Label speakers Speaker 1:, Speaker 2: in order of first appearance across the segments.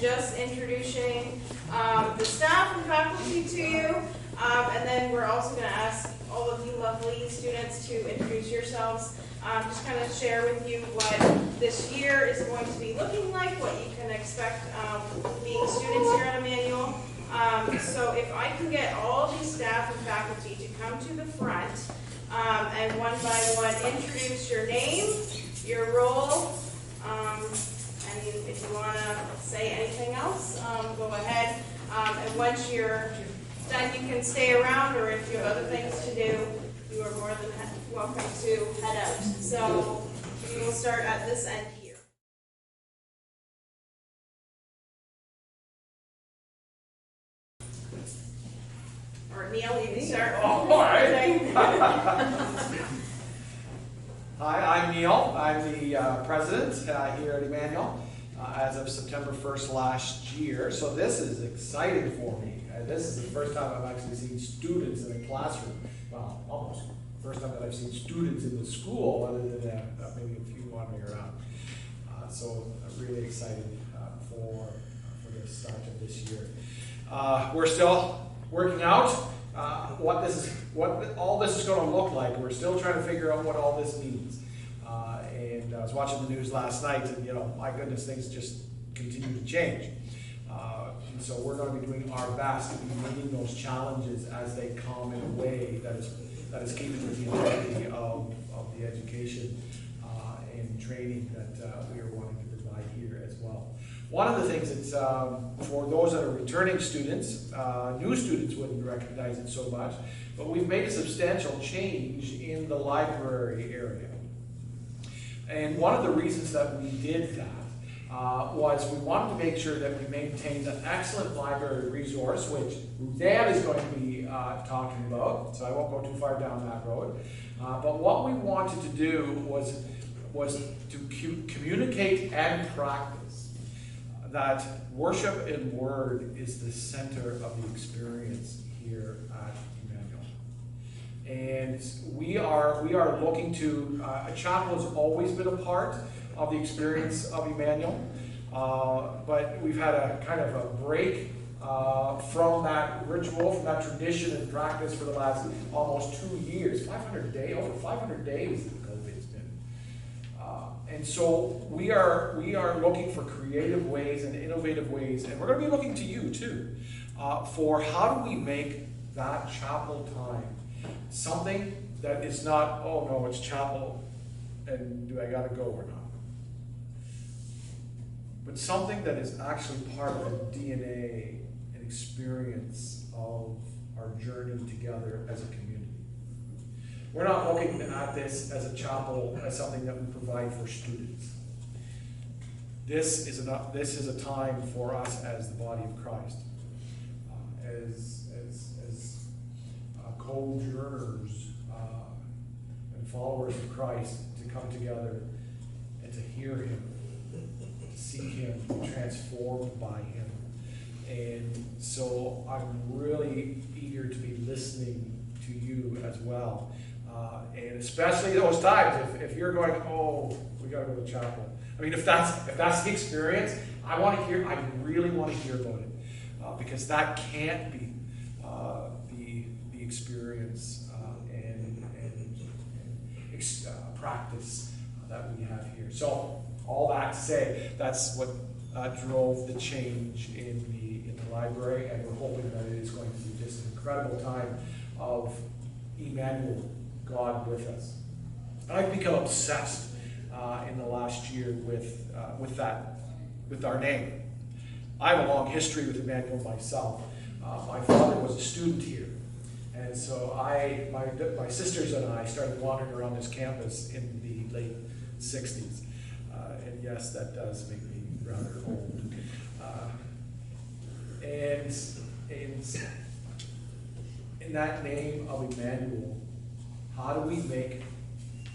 Speaker 1: just introducing the staff and faculty to you. And then we're also going to ask all of you lovely students to introduce yourselves. Just kind of share with you what this year is going to be looking like, what you can expect being students here at Emmanuel. So if I can get all of these staff and faculty to come to the front and one by one introduce your name, your role, and if you want to say anything else, go ahead. And once you're done, you can stay around, or if you have other things to do, you are more than welcome to head out. So we will start at this end here. Or Neil, you can start.
Speaker 2: Oh, all right. Hi, I'm Neil. I'm the president here at Emmanuel as of September 1st last year. So this is exciting for me. This is the first time I've actually seen students in a classroom. Well, almost. First time that I've seen students in the school, other than maybe a few wandering around. So I'm really excited for the start of this year. We're still working out what all this is going to look like. We're still trying to figure out what all this means. And I was watching the news last night, and my goodness, things just continue to change. And so we're going to be doing our best to be meeting those challenges as they come in a way that is keeping with the integrity of the education and training that we are wanting to provide here as well. One of the things that's for those that are returning students, new students wouldn't recognize it so much, but we've made a substantial change in the library area. And one of the reasons that we did that was we wanted to make sure that we maintained an excellent library resource, which Ruthann is going to be talking about, so I won't go too far down that road. But what we wanted to do was to communicate and practice that worship and word is the center of the experience here at Emmanuel. And we are looking to, a chapel has always been a part of the experience of Emmanuel, but we've had a kind of a break from that ritual, from that tradition and practice for the last almost 2 years, over 500 days COVID's been. And so we are looking for creative ways and innovative ways, and we're going to be looking to you too, for how do we make that chapel time something that is not, oh no, it's chapel, and do I got to go or not? But something that is actually part of the DNA and experience of our journey together as a community. We're not looking at this as a chapel as something that we provide for students. This is a time for us as the body of Christ, as co-journers and followers of Christ, to come together and to hear Him, to see Him, to be transformed by Him. And so I'm really eager to be listening to you as well. And especially those times, if you're going, oh, we got to go to chapel. I mean, if that's the experience, I really want to hear about it, because that can't be the experience and practice that we have here. So all that to say, that's what drove the change in the library, and we're hoping that it is going to be just an incredible time of Emmanuel, God with us. I've become obsessed in the last year with our name. I have a long history with Emmanuel myself. My father was a student here, and so my sisters and I started wandering around this campus in the late 60s. And yes, that does make me rather old. And in that name of Emmanuel, how do we make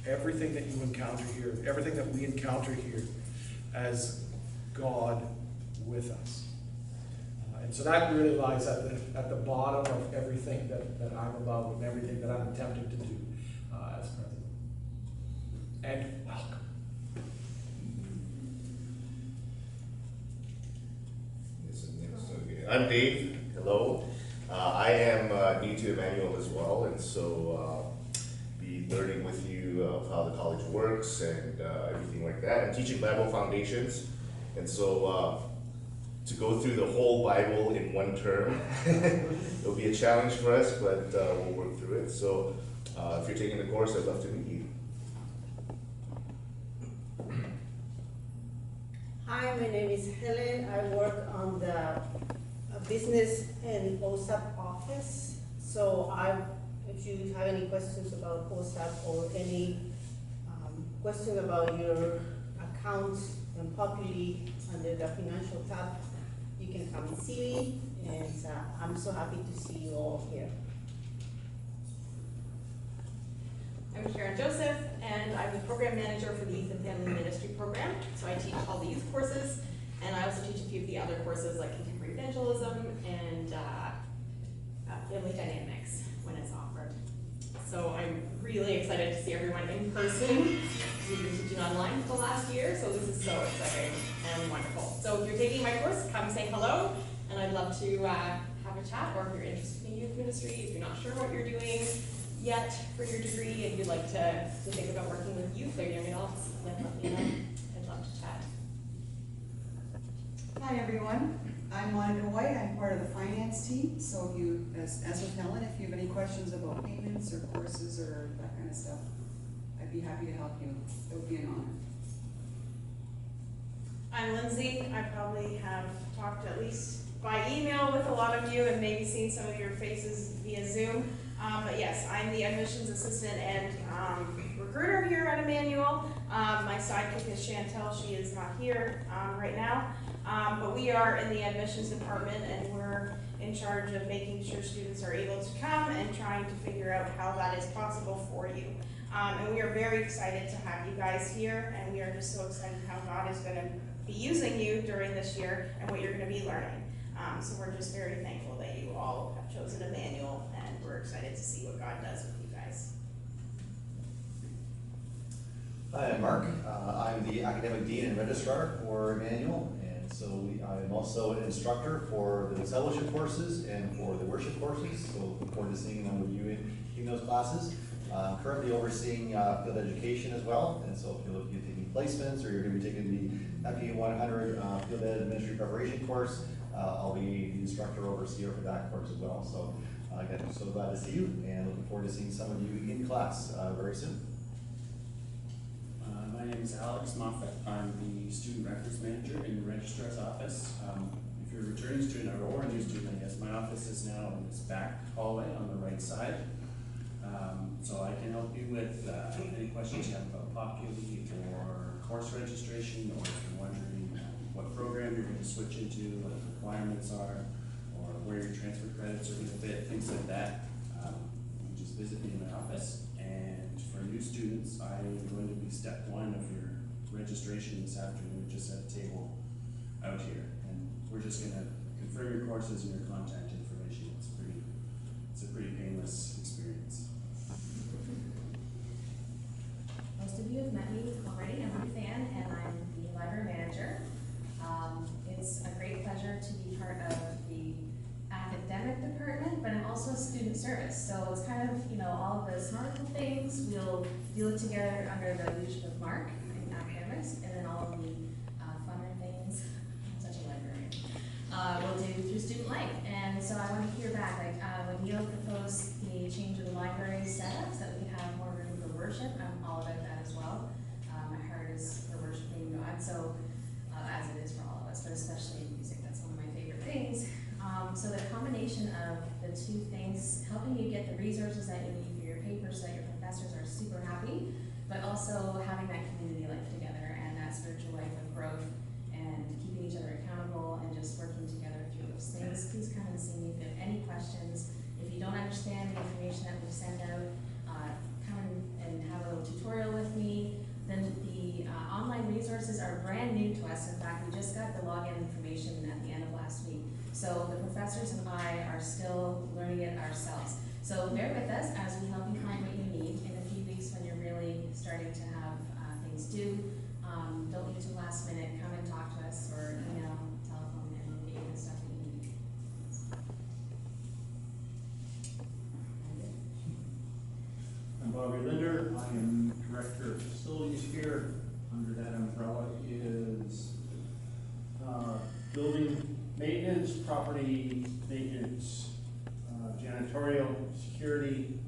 Speaker 2: everything that you encounter here, everything that we encounter here, as God with us? And so that really lies at the bottom of everything that I'm about and everything that I'm attempting to do as president. And welcome.
Speaker 3: I'm Dave. Hello. I am new to Emmanuel as well, and so be learning with you of how the college works and everything like that. I'm teaching Bible foundations, and so to go through the whole Bible in one term, it'll be a challenge for us, but we'll work through it. So if you're taking the course, I'd love to meet you.
Speaker 4: Hi, my name is Helen. I work on the business and OSAP office. So if you have any questions about OSAP or any question about your accounts and Populi under the financial tab, you can come and see me. And I'm so happy to see you all here.
Speaker 5: I'm Sharon Joseph, and I'm the program manager for the Youth and Family Ministry program. So I teach all the youth courses, and I also teach a few of the other courses like contemporary evangelism and family dynamics when it's offered. So I'm really excited to see everyone in person. We've been teaching online for the last year, so this is so exciting and wonderful. So if you're taking my course, come say hello, and I'd love to have a chat, or if you're interested in youth ministry, if you're not sure what you're doing yet for your degree and you'd like to think about working with youth or young adults, then let me know. I'd love to chat.
Speaker 6: Hi everyone, I'm Monica White. I'm part of the finance team. So if you, as with Helen, if you have any questions about payments or courses or that kind of stuff, I'd be happy to help you. It would be an honor.
Speaker 1: I'm Lindsay. I probably have talked at least by email with a lot of you and maybe seen some of your faces via Zoom. But yes, I'm the admissions assistant and recruiter here at Emmanuel. My sidekick is Chantel. She is not here right now. But we are in the admissions department, and we're in charge of making sure students are able to come and trying to figure out how that is possible for you. And we are very excited to have you guys here, and we are just so excited how God is going to be using you during this year and what you're going to be learning. So we're just very thankful that you all have chosen Emmanuel, and we're excited to see what God does with you guys.
Speaker 7: Hi, I'm Mark. I'm the academic dean and registrar for Emmanuel, and so I'm also an instructor for the discipleship courses and for the worship courses. So looking forward to seeing them with you in those classes. I'm currently overseeing field education as well, and so if you're taking placements or you're going to be taking the FE 100 field ed ministry preparation course, I'll be the instructor overseer for that course as well. So again, I'm so glad to see you and looking forward to seeing some of you in class very soon.
Speaker 8: My name is Alex Moffat. I'm the student records manager in the registrar's office. If you're a returning student or a new student, I guess my office is now in this back hallway on the right side. So I can help you with any questions you have about Populi or course registration, or if you're wondering what program you're going to switch into, what the requirements are, or where your transfer credits are going to fit, things like that. You just visit me in my office. And for new students, I'm going to be step one of your registration this afternoon, just at a table out here. And we're just going to confirm your courses and your contact information. It's a pretty painless experience.
Speaker 9: Most of you have met me already. I'm a fan, and I'm the library manager. It's a great pleasure to be part of the academic department, but I'm also a student service. So it's kind of, all of the smarter things we'll do it together under the leadership of Mark in academics, and then all of the funner things, I'm such a librarian, we'll do through student life. And so I want to hear back, when Neil proposed the change of the library setup so that we could have more room for worship, I'm all about that as well. My heart is for worshiping God, so as it is for all of us, but especially in music, that's one of my favorite things. So the combination of the two things, helping you get the resources that you need for your papers so that your professors are super happy, but also having that community life together and that spiritual life of growth and keeping each other accountable and just working together through those things. Please come and see me if you have any questions. If you don't understand the information that we send out, come and have a little tutorial with me. Then the online resources are brand new to us. In fact, we just got the login information at the end of last week. So the professors and I are still learning it ourselves. So bear with us as we help you find what you need in a few weeks when you're really starting to have things due. Don't wait till last minute. Come and talk to us or email, telephone, and we'll get you the stuff that you need.
Speaker 10: Bobby Linder. I am Director of Facilities here. Under that umbrella is building maintenance, property maintenance, janitorial, security,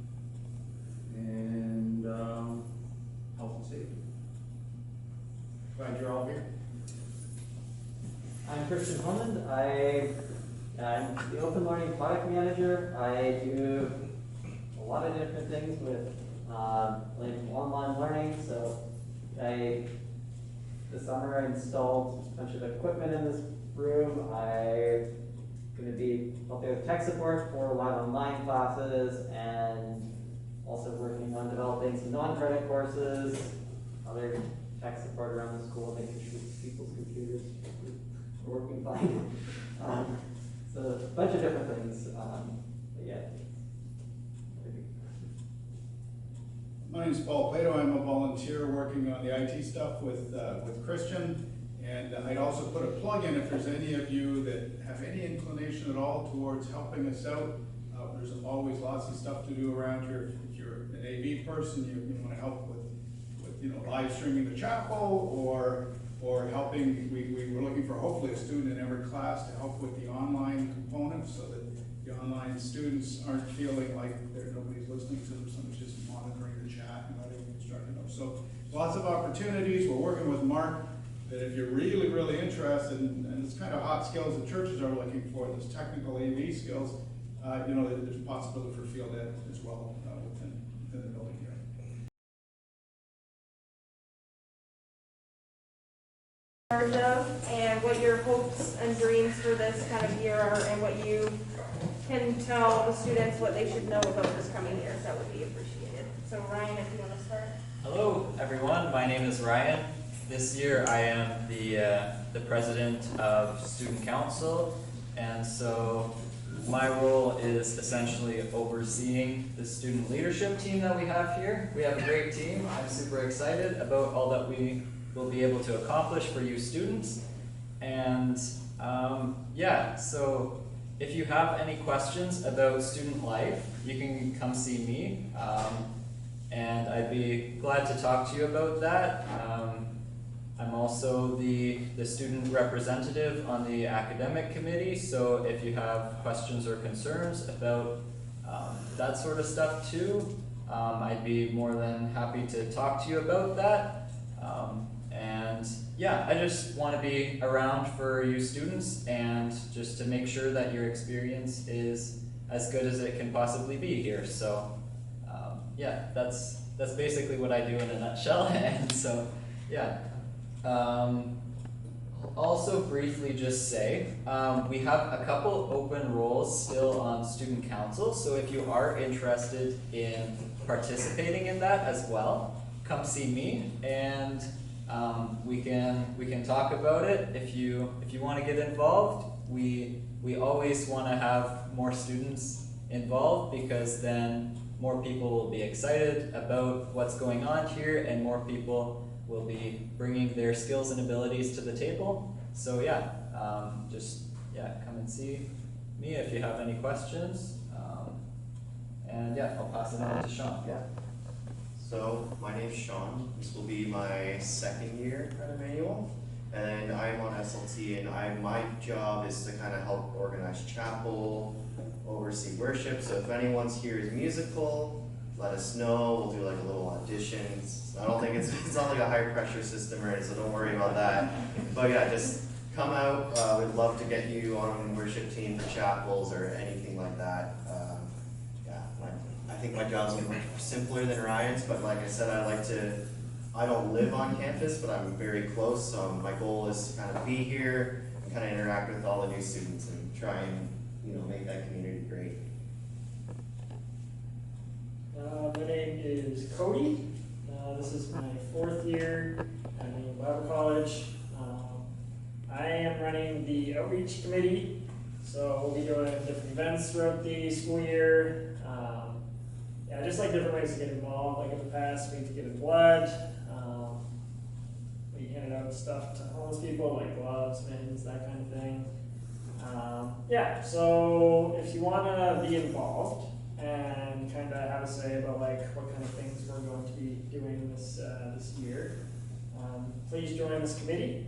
Speaker 10: and health and safety. Glad you're all here.
Speaker 11: I'm Christian Holland. I'm the Open Learning Product Manager. I do a lot of different things with like online learning. So this summer I installed a bunch of equipment in this room. I'm going to be helping with tech support for live online classes and also working on developing some non-credit courses, other tech support around the school, making sure people's computers are working fine. So a bunch of different things. But yeah.
Speaker 12: My name is Paul Plato. I'm a volunteer working on the IT stuff with Christian. And I'd also put a plug in if there's any of you that have any inclination at all towards helping us out. There's always lots of stuff to do around here. If you're an AV person, you want to help with live streaming the chapel or helping. We were looking for hopefully a student in every class to help with the online component so that the online students aren't feeling like nobody's listening to them, someone's just monitoring the chat and letting the instructor know. So lots of opportunities. We're working with Mark that if you're really, really interested, and it's kind of hot skills that churches are looking for, those technical AV skills, there's a possibility for field ed as well within the building here.
Speaker 1: And what your hopes and dreams for this kind of year are, and what you can tell the students what they should know about this coming year. That would be appreciated. So Ryan, if you want to start.
Speaker 13: Hello everyone, my name is Ryan. This year I am the president of student council, and so my role is essentially overseeing the student leadership team that we have here. We have a great team. I'm super excited about all that we will be able to accomplish for you students. And yeah, so if you have any questions about student life, you can come see me, and I'd be glad to talk to you about that. I'm also the student representative on the academic committee, so if you have questions or concerns about that sort of stuff too, I'd be more than happy to talk to you about that. And yeah, I just want to be around for you students and just to make sure that your experience is as good as it can possibly be here. So yeah, that's basically what I do in a nutshell. And so yeah. Also briefly just say, we have a couple open roles still on student council, so if you are interested in participating in that as well, come see me and we can talk about it. If you want to get involved, we always want to have more students involved, because then more people will be excited about what's going on here and more people will be bringing their skills and abilities to the table. So yeah, come and see me if you have any questions. And yeah, I'll pass it on to Sean.
Speaker 14: Yeah. So my name's Sean. This will be my second year at Emmanuel, and I'm on SLT. And my job is to kind of help organize chapel, oversee worship. So if anyone's here is musical, let us know. We'll do like a little auditions. I don't think it's not like a high pressure system or anything, so don't worry about that. But yeah, just come out. We'd love to get you on worship team for chapels or anything like that. I think my job's much simpler than Ryan's, but like I said, I don't live on campus, but I'm very close. So my goal is to kind of be here and kind of interact with all the new students and try and make that community great.
Speaker 15: My name is Cody. This is my 4th year at Emmanuel Bible College. I am running the outreach committee, so we'll be doing different events throughout the school year. Just like different ways to get involved. Like in the past, we gave blood. We handed out stuff to homeless people, like gloves, mittens, that kind of thing. So if you want to be involved, and kind of have a say about like what kind of things we're going to be doing this year. Please join this committee,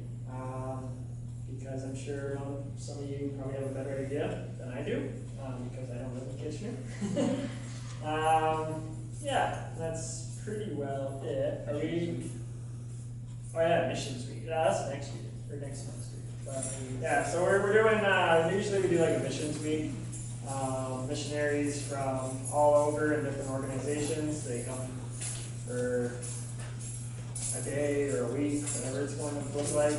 Speaker 15: because I'm sure some of you probably have a better idea than I do, because I don't live in Kitchener. Yeah, that's pretty well it. Are we? Oh yeah, missions week. Yeah, that's next week or next week. But, yeah, so we're doing. Usually we do like a missions week. Missionaries from all over in different organizations. They come for a day or a week, whatever it's going to look like.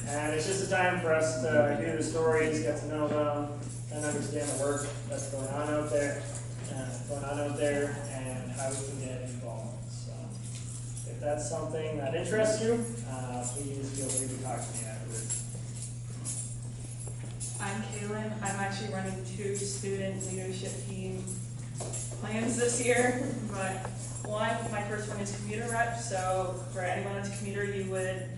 Speaker 15: And it's just a time for us to hear the stories, get to know them, and understand the work that's going on out there, and how we can get involved. So if that's something that interests you, please feel free to talk to me afterwards.
Speaker 16: I'm Kaylin. I'm actually running 2 student leadership team plans this year, but one, my first one is commuter rep, so for anyone that's a commuter, you would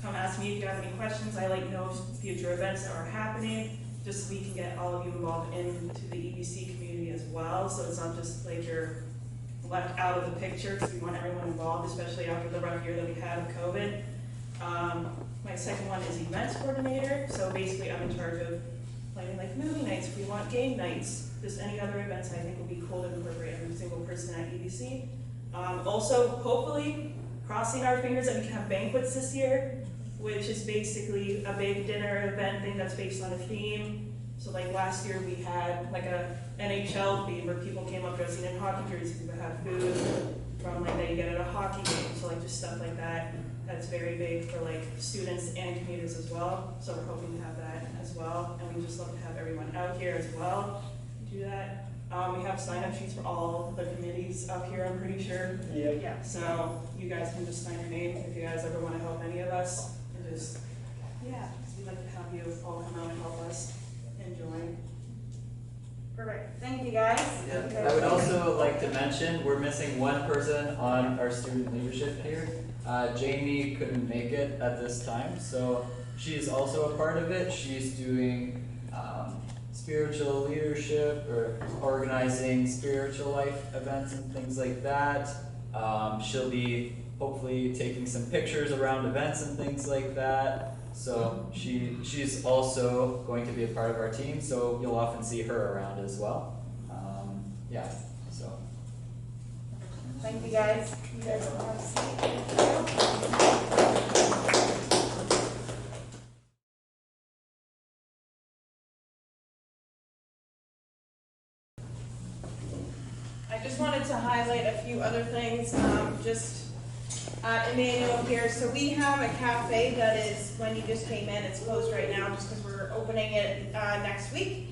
Speaker 16: come ask me if you have any questions. I like know future events that are happening, just so we can get all of you involved into the EBC community as well, so it's not just like you're left out of the picture, because we want everyone involved, especially after the rough year that we had of COVID. My second one is events coordinator, so basically I'm in charge of planning like movie nights, if we want game nights, just any other events I think would be cool to incorporate every single person at EBC. Also, hopefully, crossing our fingers that we can have banquets this year, which is basically a big dinner event thing that's based on a theme. So like last year we had like a NHL theme where people came up dressing in hockey jerseys, people had food from like that you get at a hockey game, so like just stuff like that. That's very big for like students and commuters as well. So we're hoping to have that as well. And we just love to have everyone out here as well to do that. We have sign-up sheets for all the committees up here, I'm pretty sure.
Speaker 15: Yeah.
Speaker 16: So you guys can just sign your name if you guys ever want to help any of us. And just, yeah, because we'd like to have you all come out and help us and join.
Speaker 1: Perfect. Thank you, guys.
Speaker 13: Yeah. I would also like to mention, we're missing one person on our student leadership here. Jamie couldn't make it at this time, so she's also a part of it. She's doing spiritual leadership or organizing spiritual life events and things like that. She'll be hopefully taking some pictures around events and things like that. So she's also going to be a part of our team, so you'll often see her around as well. Yeah, so.
Speaker 1: Thank you, guys. You guys will have a seat. I just wanted to highlight a few other things, just at Emmanuel here. So we have a cafe that is, when you just came in, it's closed right now just because we're opening it next week.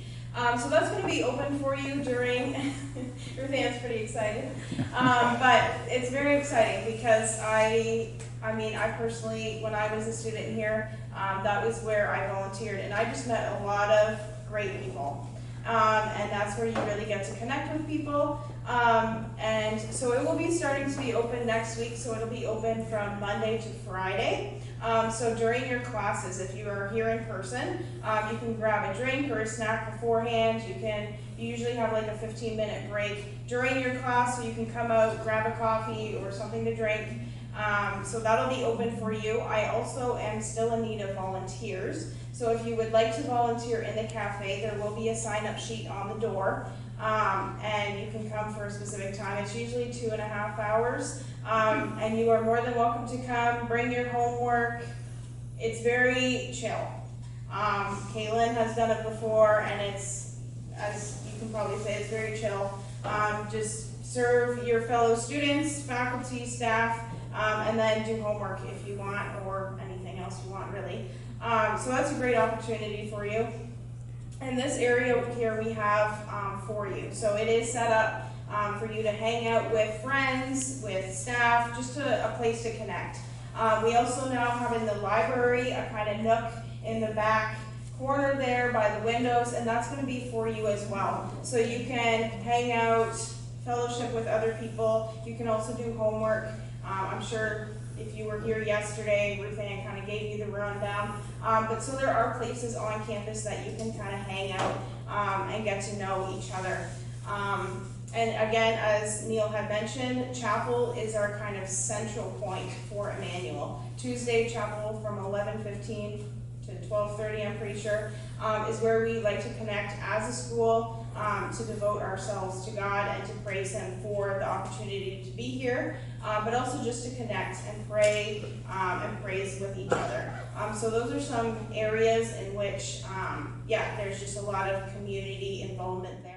Speaker 1: So that's going to be open for you during, your fans pretty excited, but it's very exciting because I personally, when I was a student here, that was where I volunteered, and I just met a lot of great people. And that's where you really get to connect with people. And so it will be starting to be open next week, so it'll be open from Monday to Friday. So during your classes, if you are here in person, you can grab a drink or a snack beforehand. You usually have like a 15-minute break during your class, so you can come out, grab a coffee or something to drink. So that'll be open for you. I also am still in need of volunteers. So if you would like to volunteer in the cafe, there will be a sign-up sheet on the door. And you can come for a specific time. It's usually 2.5 hours. And you are more than welcome to come, bring your homework. It's very chill. Kaylin has done it before, and it's, as you can probably say, it's very chill. Just serve your fellow students, faculty, staff, and then do homework if you want, or anything else you want, really. So that's a great opportunity for you. And this area here we have for you. So it is set up for you to hang out with friends, with staff, just a place to connect. We also now have in the library a kind of nook in the back corner there by the windows, and that's going to be for you as well. So you can hang out, fellowship with other people. You can also do homework. I'm sure if you were here yesterday, Ruth Ann kind of gave you the rundown. But so there are places on campus that you can kind of hang out and get to know each other. And again, as Neil had mentioned, chapel is our kind of central point for Emmanuel. Tuesday chapel from 11:15 to 12:30, I'm pretty sure, is where we like to connect as a school, to devote ourselves to God and to praise Him for the opportunity to be here, but also just to connect and pray and praise with each other. So those are some areas in which, there's just a lot of community involvement there.